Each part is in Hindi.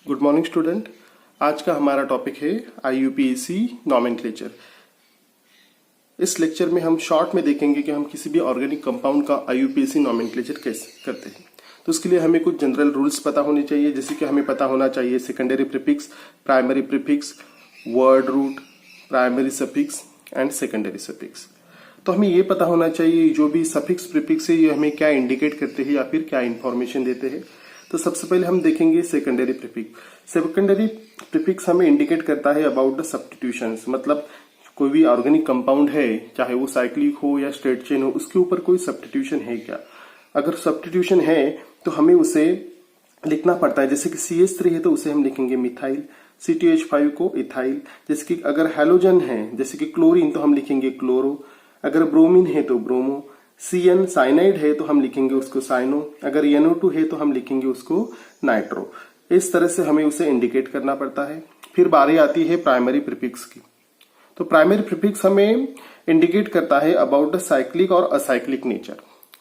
Good morning student. आज का हमारा टॉपिक है IUPAC नॉमेनक्लेचर। इस लेक्चर में हम शॉर्ट में देखेंगे कि हम किसी भी ऑर्गेनिक कंपाउंड का IUPAC नॉमेनक्लेचर कैसे करते हैं। तो उसके लिए हमें कुछ जनरल रूल्स पता होने चाहिए, जैसे कि हमें पता होना चाहिए secondary prefix, primary prefix, word root, primary suffix and secondary suffix. तो हमें ये पता होना चाहिए जो भी सफिक्स प्रीफिक्स है ये हमें क्या इंडिकेट करते हैं या फिर क्या इंफॉर्मेशन देते हैं। तो सबसे पहले हम देखेंगे सेकेंडरी प्रीफिक्स। सेकेंडरी प्रीफिक्स हमें इंडिकेट करता है अबाउट द सब्स्टिट्यूशंस, मतलब कोई भी ऑर्गेनिक कंपाउंड है, चाहे वो साइक्लिक हो या स्ट्रेट चेन हो, उसके ऊपर कोई सब्स्टिट्यूशन है क्या। अगर सब्स्टिट्यूशन है तो हमें उसे लिखना पड़ता है। जैसे कि CH3 है तो उसे हम लिखेंगे मिथाइल, CTH5 को इथाइल। जैसे कि अगर हैलोजन है जैसे कि क्लोरीन तो हम लिखेंगे क्लोरो, अगर ब्रोमीन है तो ब्रोमो, CN साइनाइड है तो हम लिखेंगे उसको साइनो, अगर NO2 है तो हम लिखेंगे उसको नाइट्रो। इस तरह से हमें उसे इंडिकेट करना पड़ता है। फिर बारी आती है प्राइमरी प्रीफिक्स की। तो प्राइमरी प्रीफिक्स हमें इंडिकेट करता है अबाउट द साइक्लिक और असाइक्लिक नेचर।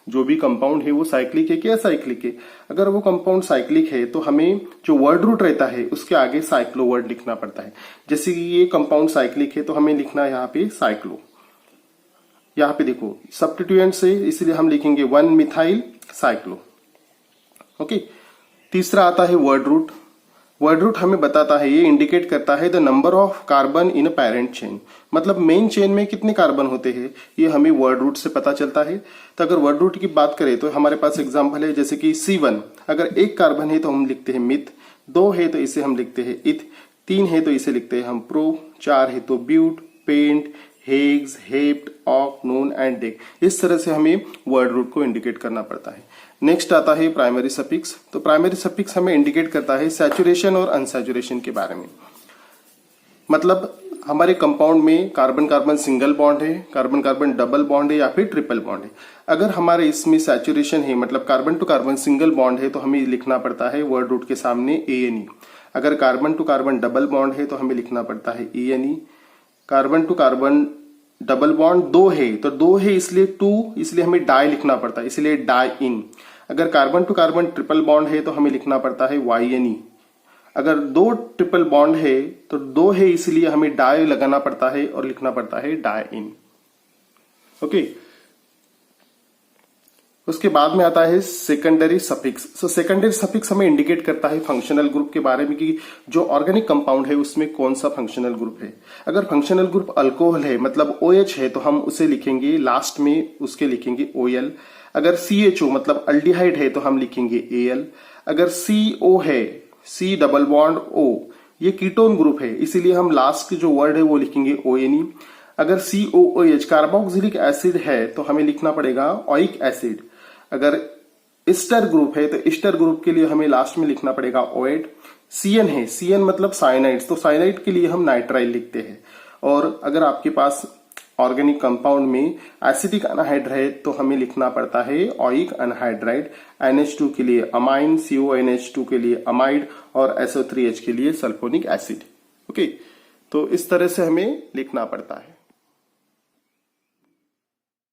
जो भी कंपाउंड है वो साइक्लिक है कि असाइक्लिक है। अगर वो कंपाउंड साइक्लिक है तो हमें जो वर्ड रूट रहता है उसके आगे साइक्लो वर्ड लिखना पड़ता है। जैसे कि ये कंपाउंड साइक्लिक है तो हमें लिखना है यहाँ पे साइक्लो। यहाँ पे देखो सब्स्टिट्यूएंट से, इसलिए हम लिखेंगे 1 मिथाइल साइक्लो। ओके। तीसरा आता है वर्ड रूट। वर्ड रूट हमें बताता है, ये इंडिकेट करता है the number of carbon in a parent chain, मतलब मेन चेन में कितने कार्बन होते हैं ये हमें वर्ड रूट से पता चलता है। तो अगर वर्ड रूट की बात करें तो हमारे पास एग्जांपल है, जैसे कि C1 अगर 1 कार्बन है तो हम लिखते हैं मिथ, 2 है तो इसे हम लिखते हैं इथ, 3 है तो इसे लिखते हैं हम प्रो, 4 है तो ब्यूट, पेंट, हेग्स, हेप्ट, ऑक, नोन एंड डेक। इस तरह से हमें वर्ड रूट को इंडिकेट करना पड़ता है। नेक्स्ट आता है प्राइमरी सफिक्स। तो प्राइमरी सफिक्स हमें इंडिकेट करता है सैचुरेशन और अनसैचुरेशन के बारे में, मतलब हमारे कंपाउंड में कार्बन कार्बन सिंगल बॉन्ड है, कार्बन कार्बन डबल बॉन्ड है या फिर ट्रिपल बॉन्ड है। अगर हमारे इसमें सैचुरेशन है, मतलब carbon to carbon single bond है, तो हमें लिखना पड़ता है वर्ड रूट के सामने ANE। अगर carbon to carbon double bond है तो हमें लिखना पड़ता है ENE। Carbon to carbon double bond 2 है तो 2 है इसलिए 2, इसलिए हमें डाई लिखना पड़ता है, इसलिए डाई इन। अगर carbon to carbon triple bond है तो हमें लिखना पड़ता है YNE। अगर 2 ट्रिपल बॉन्ड है तो 2 है इसलिए हमें डाई लगाना पड़ता है और लिखना पड़ता है डाई इन। ओके। उसके बाद में आता है secondary suffix. So secondary suffix हमें इंडिकेट करता है फंक्शनल ग्रुप के बारे में कि जो ऑर्गेनिक कंपाउंड है उसमें कौन सा फंक्शनल ग्रुप है। अगर फंक्शनल ग्रुप अल्कोहल है, मतलब OH है, तो हम उसे लिखेंगे लास्ट में उसके लिखेंगे OL। अगर CHO मतलब अल्डिहाइड है तो हम लिखेंगे AL। अगर CO है, C डबल बॉन्ड O, ये कीटोन ग्रुप है, इसीलिए हम लास्ट जो वर्ड है वो लिखेंगे ONE। अगर COOH कार्बोक्सिलिक एसिड है तो हमें लिखना पड़ेगा ओइक एसिड। अगर एस्टर ग्रुप है तो एस्टर ग्रुप के लिए हमें लास्ट में लिखना पड़ेगा OAT। CN है, CN मतलब साइनाइड्स, तो साइनाइड के लिए हम नाइट्राइल लिखते हैं। और अगर आपके पास ऑर्गेनिक कंपाउंड में एसिडिक अनहाइड है तो हमें लिखना पड़ता है ओइक अनहाइड्राइड। NH2 के लिए अमाइन, CONH2 के लिए अमाइड और SO3H के लिए सल्फोनिक एसिड। ओके। तो इस तरह से हमें लिखना पड़ता है।